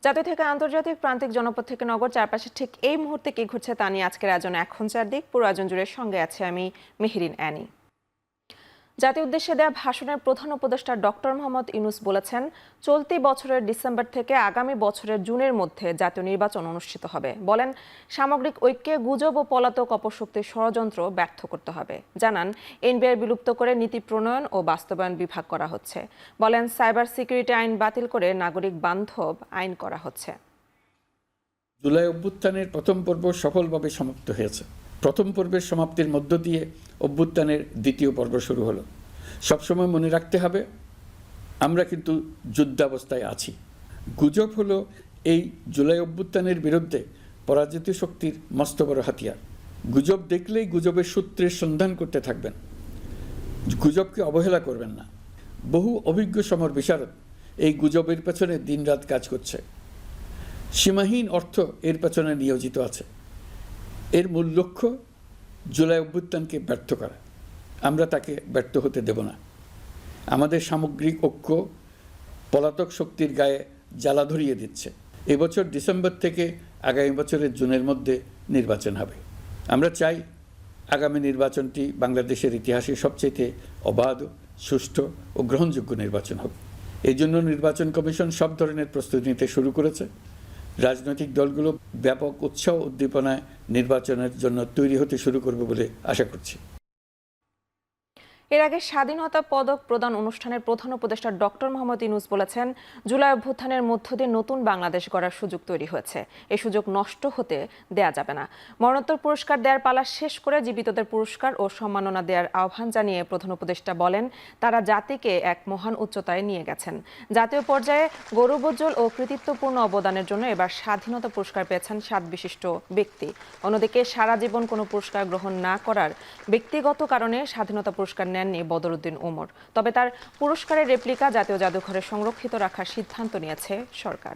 জাতীয় থেকে আন্তর্জাতিক, প্রান্তিক, জনপদ থেকে নগর, চারপাশে ঠিক এই মুহূর্তে কি ঘটছে তা নিয়ে আজকের আয়োজনে এখন চারদিক। পুরো আয়োজন জুড়ে সঙ্গে আছে আমি মেহেরিন অ্যানি। জাতীয় উদ্দেশ্যে দেয়া ভাষণের প্রধান উপদেষ্টা ডক্টর মোহাম্মদ ইউনূস বলেছেন, চলতি বছরের ডিসেম্বর থেকে আগামী বছরের জুনের মধ্যে জাতীয় নির্বাচন অনুষ্ঠিত হবে। বলেন, সামগ্রিক ঐক্যে গুজব ও পলাতক অপশক্তির ষড়যন্ত্র ব্যর্থ করতে হবে। জানান, এনবিআর বিলুপ্ত করে নীতি প্রণয়ন ও বাস্তবায়ন বিভাগ করা হচ্ছে। বলেন, সাইবার সিকিউরিটি আইন বাতিল করে নাগরিক বান্ধব আইন করা হচ্ছে। জুলাই অভ্যুত্থানের প্রথম পর্ব সফলভাবে সমাপ্ত হয়েছে। প্রথম পর্বের সমাপ্তির মধ্য দিয়ে অভ্যুত্থানের দ্বিতীয় পর্ব শুরু হলো। সবসময় মনে রাখতে হবে, আমরা কিন্তু যুদ্ধাবস্থায় আছি। গুজব হলো এই জুলাই অভ্যুত্থানের বিরুদ্ধে পরাজিত শক্তির মস্ত বড় হাতিয়ার। গুজব দেখলেই গুজবের সূত্রের সন্ধান করতে থাকবেন, গুজবকে অবহেলা করবেন না। বহু অভিজ্ঞ সমর বিশারদ এই গুজবের পেছনে দিনরাত কাজ করছে। সীমাহীন অর্থ এর পেছনে নিয়োজিত আছে। এর মূল লক্ষ্য জুলাই অভ্যুত্থানকে ব্যর্থ করা। আমরা তাকে ব্যর্থ হতে দেব না। আমাদের সামগ্রিক ঐক্য পলাতক শক্তির গায়ে জ্বালা ধরিয়ে দিচ্ছে। এবছর ডিসেম্বর থেকে আগামী বছরের জুনের মধ্যে নির্বাচন হবে। আমরা চাই আগামী নির্বাচনটি বাংলাদেশের ইতিহাসে সবচেয়ে অবাধ, সুষ্ঠু ও গ্রহণযোগ্য নির্বাচন হবে। এই জন্য নির্বাচন কমিশন সব ধরনের প্রস্তুতি নিতে শুরু করেছে। রাজনৈতিক দলগুলো ব্যাপক উৎসাহ উদ্দীপনায় নির্বাচনের জন্য তৈরি হতে শুরু করবে বলে আশা করছি। এর আগে স্বাধীনতা পদক প্রদান অনুষ্ঠানের প্রধান উপদেষ্টা ডক্টর মোহাম্মদ ইউনূস বলেছেন, জুলাই অভ্যুত্থানের মধ্য দিয়ে নতুন বাংলাদেশ গড়ার সুযোগ তৈরি হয়েছে। এই সুযোগ নষ্ট হতে দেয়া যাবে না। মরণোত্তর পুরস্কার দেওয়ার পালা শেষ করে জীবিতদের পুরস্কার ও সম্মাননা দেওয়ার আহ্বান জানিয়ে প্রধান উপদেষ্টা বলেন, তারা জাতিকে এক মহান উচ্চতায় নিয়ে গেছেন। জাতীয় পর্যায়ে গৌরবোজ্জ্বল ও কৃতিত্বপূর্ণ অবদানের জন্য এবার স্বাধীনতা পুরস্কার পেয়েছেন 7 বিশিষ্ট ব্যক্তি। অন্যদিকে সারা জীবন কোনো পুরস্কার গ্রহণ না করার ব্যক্তিগত কারণে স্বাধীনতা পুরস্কার নেননি বদরুদ্দিন ওমর। তবে তার পুরস্কারের রেপ্লিকা জাতীয় জাদুঘরে সংরক্ষিত রাখার সিদ্ধান্ত নিয়েছে সরকার।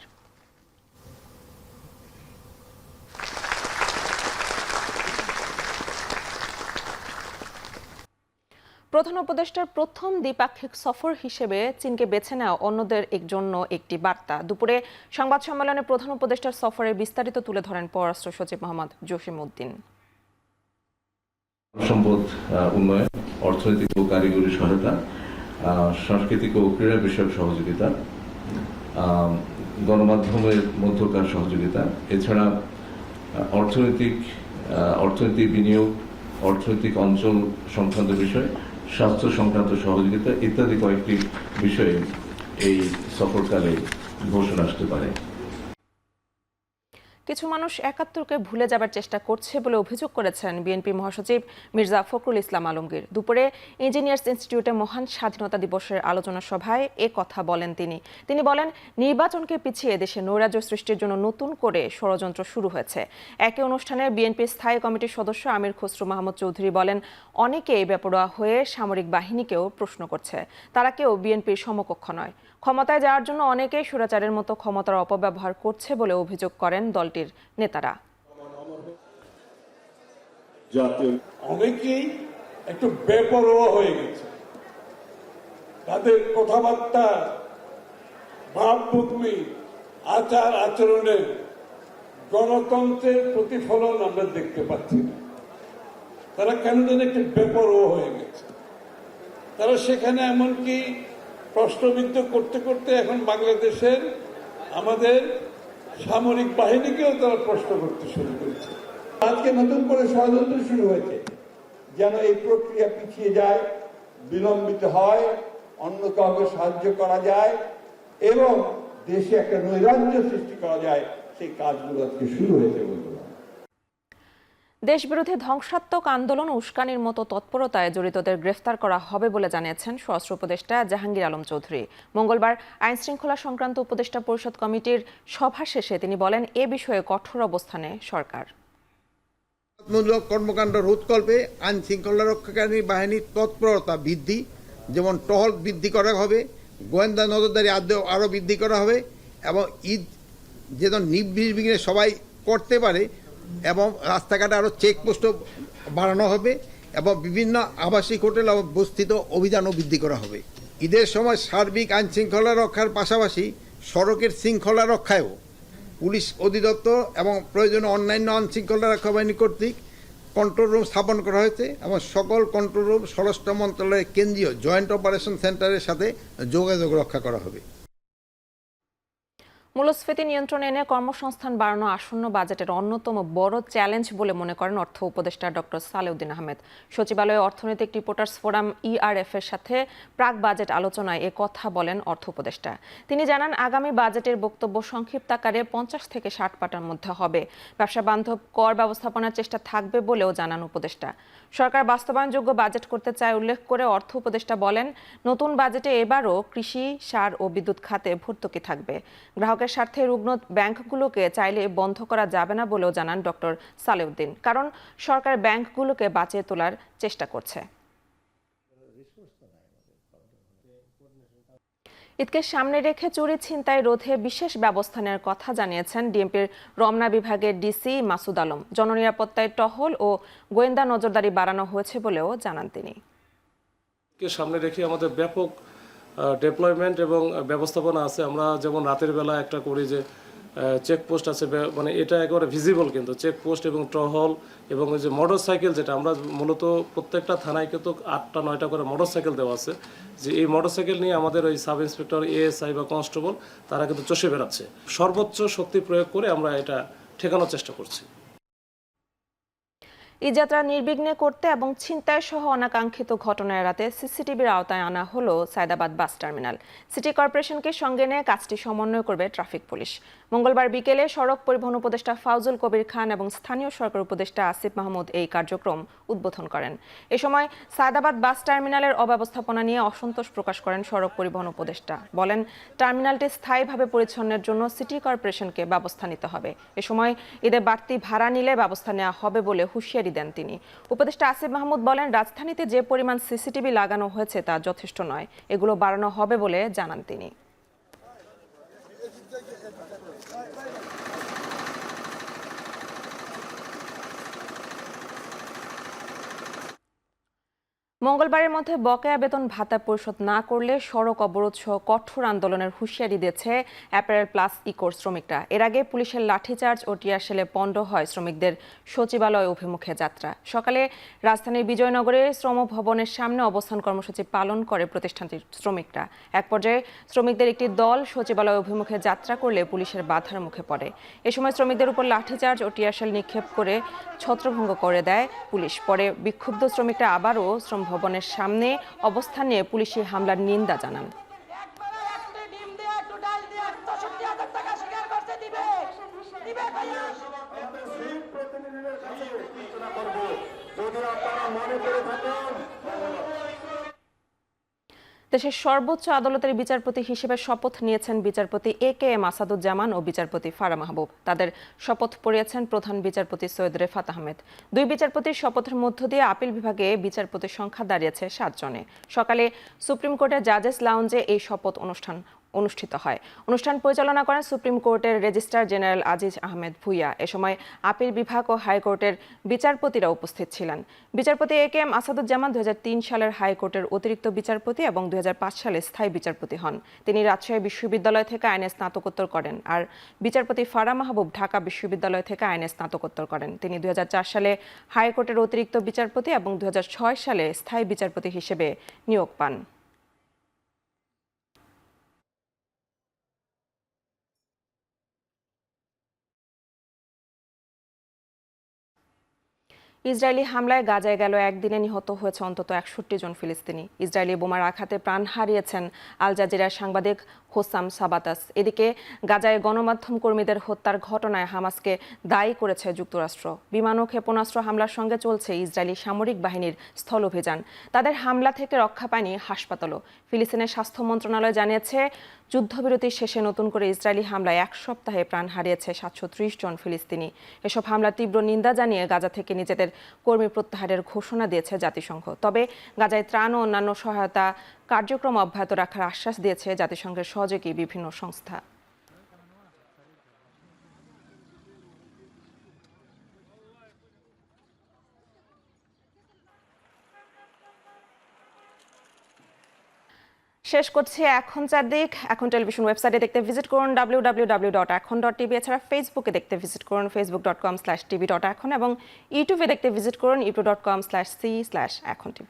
প্রধান উপদেষ্টার প্রথম দ্বিপাক্ষিক সফর হিসেবে চীনকে বেছে নেওয়া অন্যদের জন্য একটি বার্তা। দুপুরে সংবাদ সম্মেলনে প্রধান উপদেষ্টার সফরের বিস্তারিত তুলে ধরেন পররাষ্ট্র সচিব মোহাম্মদ জসিমউদ্দিন। সম্পদ উন্নয়ন, অর্থনৈতিক ও কারিগরি সহায়তা, সাংস্কৃতিক ও ক্রীড়া বিষয়ক সহযোগিতা, গণমাধ্যমের মধ্যকার সহযোগিতা, এছাড়া অর্থনৈতিক বিনিয়োগ, অর্থনৈতিক অঞ্চল সংক্রান্ত বিষয়, স্বাস্থ্য সংক্রান্ত সহযোগিতা ইত্যাদি কয়েকটি বিষয়ে এই সফরকালে ঘোষণা আসতে পারে। কিছু মানুষ ৭১কে ভুলে যাবার চেষ্টা করছে বলে অভিযোগ করেছেন বিএনপি মহাসচিব মির্জা ফখরুল ইসলাম আলমগীর। দুপুরে ইঞ্জিনিয়ার্স ইনস্টিটিউটে মহান স্বাধীনতা দিবসের আলোচনা সভায় এ কথা বলেন তিনি বলেন, নির্বাচনকে পিছিয়ে দেশে নৈরাজ্য সৃষ্টির জন্য নতুন করে ষড়যন্ত্র শুরু হয়েছে। একই অনুষ্ঠানে বিএনপি স্থায়ী কমিটির সদস্য আমির খসরু মাহমুদ চৌধুরী বলেন, অনেকেই বেপরোয়া হয়ে সামরিক বাহিনীকেও প্রশ্ন করছে। তারা কেউ বিএনপির সমকক্ষ নয়। ক্ষমতায় যাওয়ার জন্য অনেকেই স্বৈরাচারের মতো ক্ষমতার অপব্যবহার করছে বলে অভিযোগ করেন দলটির নেতারা। অনেকেই একটু বেপরোয়া হয়ে গেছে। তাদের কথাবার্তা, ভাবভূমি, আচার আচরণের গণতন্ত্রের প্রতিফলন আমরা দেখতে পাচ্ছি না। তারা কেন যেন একটু বেপরোয়া হয়ে গেছে। তারা সেখানে এমনকি প্রশ্নবিদ্ধ করতে করতে এখন বাংলাদেশের আমাদের সামরিক বাহিনীকেও তারা প্রশ্ন করতে শুরু করেছে। আজকে নতুন করে ষড়যন্ত্র শুরু হয়েছে যেন এই প্রক্রিয়া পিছিয়ে যায়, বিলম্বিত হয়, অন্য কাউকে সাহায্য করা যায় এবং দেশে একটা নৈরাজ্য সৃষ্টি করা যায়। সেই কাজগুলো আজকে শুরু হয়েছে বলতে পারেন। দেশবিরোধী ধ্বংসাত্মক আন্দোলন ও উস্কানির মতো তৎপরতায় জড়িতদের গ্রেফতার করা হবে বলে জানিয়েছেন স্বরাষ্ট্র উপদেষ্টা জাহাঙ্গীর আলম চৌধুরী। মঙ্গলবার আইন শৃঙ্খলা সংক্রান্ত উপদেষ্টা পরিষদ কমিটির সভা শেষে তিনি বলেন, এ বিষয়ে কঠোর অবস্থানে সরকার। মূলক কর্মকাণ্ড রোধকল্পে আইন শৃঙ্খলা রক্ষাকারী বাহিনীর তৎপরতা বৃদ্ধি, যেমন টহল বৃদ্ধি করা হবে, গোয়েন্দা নজরদারি আরও বৃদ্ধি করা হবে এবং ঈদ যেন নির্বিঘ্নে সবাই করতে পারে, এবং রাস্তাঘাটে আরও চেকপোস্টও বাড়ানো হবে এবং বিভিন্ন আবাসিক হোটেল এবং বস্তিত অভিযানও বৃদ্ধি করা হবে। ঈদের সময় সার্বিক আইন শৃঙ্খলা রক্ষার পাশাপাশি সড়কের শৃঙ্খলা রক্ষায়ও পুলিশ অধিদপ্তর এবং প্রয়োজনীয় অন্যান্য আইন শৃঙ্খলা রক্ষা বাহিনী কর্তৃক কন্ট্রোল রুম স্থাপন করা হয়েছে এবং সকল কন্ট্রোল রুম স্বরাষ্ট্র মন্ত্রণালয়ের কেন্দ্রীয় জয়েন্ট অপারেশন সেন্টারের সাথে যোগাযোগ রক্ষা করা হবে। মূল্যস্ফীতি নিয়ন্ত্রণে এনে কর্মসংস্থান বাড়ানো আসন্ন বাজেটের অন্যতম বড় চ্যালেঞ্জ বলে মনে করেন অর্থ উপদেষ্টা ডক্টর সালেউদ্দিন আহমেদ। সচিবালয়ে অর্থনৈতিক রিপোর্টার্স ফোরাম ERF এর সাথে প্রাক বাজেট আলোচনায় এ কথা বলেন অর্থ উপদেষ্টা। তিনি জানান, আগামী বাজেটের বক্তব্য সংক্ষিপ্ত আকারে 50 থেকে 60 পাতার মধ্যে হবে। ব্যবসা বান্ধব কর ব্যবস্থাপনার চেষ্টা থাকবে বলেও জানান উপদেষ্টা। সরকার বাস্তবায়নযোগ্য বাজেট করতে চায় উল্লেখ করে অর্থ উপদেষ্টা বলেন, নতুন বাজেটে এবারও কৃষি, সার ও বিদ্যুৎ খাতে ভর্তুকি থাকবে। গ্রাহকের স্বার্থে রুগ্ন ব্যাংকগুলোকে চাইলে বন্ধ করা যাবে না বলেও জানান ডক্টর সালেউদ্দিন, কারণ সরকার ব্যাংকগুলোকে বাঁচিয়ে তোলার চেষ্টা করছে। ঈদকে সামনে রেখে চুরি ছিনতাই রোধে বিশেষ ব্যবস্থা নেওয়ার কথা জানিয়েছেন ডিএমপির রমনা বিভাগের ডিসি মাসুদ আলম। জননিরাপত্তায় টহল ও গোয়েন্দা নজরদারি বাড়ানো হয়েছে বলেও জানান তিনি। সামনে রেখে আমাদের ব্যাপক ডেপ্লয়মেন্ট এবং ব্যবস্থাপনা আছে। আমরা যেমন রাতের বেলা একটা করি যে চেকপোস্ট আছে, মানে এটা একেবারে ভিজিবল, কিন্তু চেকপোস্ট এবং টহল এবং ওই যে মোটর সাইকেল, যেটা আমরা মূলত প্রত্যেকটা থানায় কিন্তু 8টা 9টা করে মোটর সাইকেল দেওয়া আছে, যে এই মোটর সাইকেল নিয়ে আমাদের ওই সাব ইন্সপেক্টর, ASI বা কনস্টেবল তারা কিন্তু চষে বেড়াচ্ছে। সর্বোচ্চ শক্তি প্রয়োগ করে আমরা এটা ঠেকানোর চেষ্টা করছি। ঈদযাত্রা নির্বিঘ্নে করতে এবং ছিনতাই সহ অনাকাঙ্ক্ষিত ঘটনা এড়াতে সিসিটিভির আওতায় আনা হলো সায়দাবাদ বাস টার্মিনাল। সিটি কর্পোরেশনকে সঙ্গে নিয়ে কাজটি সমন্বয় করবে ট্রাফিক পুলিশ। মঙ্গলবার বিকেলে সড়ক পরিবহন উপদেষ্টা ফাউজুল কবির খান এবং স্থানীয় সরকার উপদেষ্টা আসিফ মাহমুদ এই কার্যক্রম উদ্বোধন করেন। এ সময় সায়দাবাদ বাস টার্মিনালের অব্যবস্থাপনা নিয়ে অসন্তোষ প্রকাশ করেন সড়ক পরিবহন উপদেষ্টা। বলেন, টার্মিনালটি স্থায়ীভাবে পরিচ্ছন্নের জন্য সিটি কর্পোরেশনকে ব্যবস্থা নিতে হবে। এ সময় ঈদে বাড়তি ভাড়া নিলে ব্যবস্থা নেওয়া হবে বলে হুঁশিয়ারি দেন তিনি। উপদেষ্টা আসিফ মাহমুদ বলেন, রাজধানীতে যে পরিমাণ সিসিটিভি লাগানো হয়েছে তা যথেষ্ট নয়, এগুলো বাড়ানো হবে বলে জানান তিনি। মঙ্গলবারের মধ্যে বকেয়া বেতন ভাতা পরিশোধ না করলে সড়ক অবরোধ সহ কঠোর আন্দোলনের হুঁশিয়ারি দিয়েছে অ্যাপারেল প্লাস ইকোর শ্রমিকরা। এর আগে পুলিশের লাঠিচার্জ ও টিয়ার শেলে পণ্ড হয় শ্রমিকদের সচিবালয় অভিমুখে যাত্রা। সকালে রাজধানীর বিজয়নগরে শ্রম ভবনের সামনে অবস্থান কর্মসূচি পালন করে প্রতিষ্ঠানটির শ্রমিকরা। এক পর্যায়ে শ্রমিকদের একটি দল সচিবালয় অভিমুখে যাত্রা করলে পুলিশের বাধার মুখে পড়ে। এ সময় শ্রমিকদের উপর লাঠিচার্জ ও টিয়ার শেল নিক্ষেপ করে ছত্রভঙ্গ করে দেয় পুলিশ। পরে বিক্ষুব্ধ শ্রমিকরা আবারও শ্রম ভবনের সামনে অবস্থান নিয়ে পুলিশি হামলার নিন্দা জানান। দেশের সর্বোচ্চ আদালতের বিচারপতি হিসেবে শপথ নিয়েছেন বিচারপতি AKM আসাদুজ্জামান ও বিচারপতি ফারা মাহবুব। তাদের শপথ পড়িয়েছেন প্রধান বিচারপতি সৈয়দ রেফাত আহমেদ। দুই বিচারপতির শপথের মধ্য দিয়ে আপিল বিভাগে বিচারপতির সংখ্যা দাঁড়িয়েছে 7 জনে। সকালে সুপ্রিম কোর্টের জাজেস লাউঞ্জে এই শপথ অনুষ্ঠিত হয়। অনুষ্ঠান পরিচালনা করেন সুপ্রিম কোর্টের রেজিস্ট্রার জেনারেল আজিজ আহমেদ ভুইয়া। এ সময় আপিল বিভাগ ও হাইকোর্টের বিচারপতিরা উপস্থিত ছিলেন। বিচারপতি AKM আসাদুজ্জামান 2003 সালের হাইকোর্টের অতিরিক্ত বিচারপতি এবং 2005 সালে স্থায়ী বিচারপতি হন। তিনি রাজশাহী বিশ্ববিদ্যালয় থেকে আইনে স্নাতকোত্তর করেন। আর বিচারপতি ফারা মাহবুব ঢাকা বিশ্ববিদ্যালয় থেকে আইনে স্নাতকোত্তর করেন। তিনি 2004 সালে হাইকোর্টের অতিরিক্ত বিচারপতি এবং 2006 সালে স্থায়ী বিচারপতি হিসেবে নিয়োগ পান। ইসরায়েলি হামলায় গাজায় গেল একদিনে নিহত হয়েছে অন্তত 61 জন ফিলিস্তিনি। ইসরায়েলি বোমার আঘাতে প্রাণ হারিয়েছেন আল জাজিরার সাংবাদিক হোসাম সাবাতাস। এদিকে গাজায় গণমাধ্যম কর্মীদের হত্যার ঘটনায় হামাসকে দায়ী করেছে যুক্তরাষ্ট্র। বিমান ও ক্ষেপণাস্ত্র হামলার সঙ্গে চলছে ইসরায়েলি সামরিক বাহিনীর স্থল অভিযান। তাদের হামলা থেকে রক্ষা পায়নি হাসপাতালও। ফিলিস্তিনের স্বাস্থ্য মন্ত্রণালয় জানিয়েছে, যুদ্ধবিরতির শেষে নতুন করে ইসরায়েলি হামলায় 1 সপ্তাহে প্রাণ হারিয়েছে 730 জন ফিলিস্তিনি। এসব হামলার তীব্র নিন্দা জানিয়ে গাজা থেকে নিজেদের কর্মী প্রত্যাহারের ঘোষণা দিয়েছে জাতিসংঘ। তবে গাজায় ত্রাণ ও অন্যান্য সহায়তা কার্যক্রম অব্যাহত রাখার আশ্বাস দিয়েছে জাতিসংঘের সহযোগী বিভিন্ন সংস্থা। শেষ করছি এখন চারদিক। এখন টেলিভিশন ওয়েবসাইটে দেখতে ভিজিট করুন www.ekhon.tv। এছাড়া ফেসবুকে দেখতে ভিজিট করুন facebook.com/tv.ekhon এবং ইউটিউবে দেখতে ভিজিট করুন youtube.com/c/ekhon tv।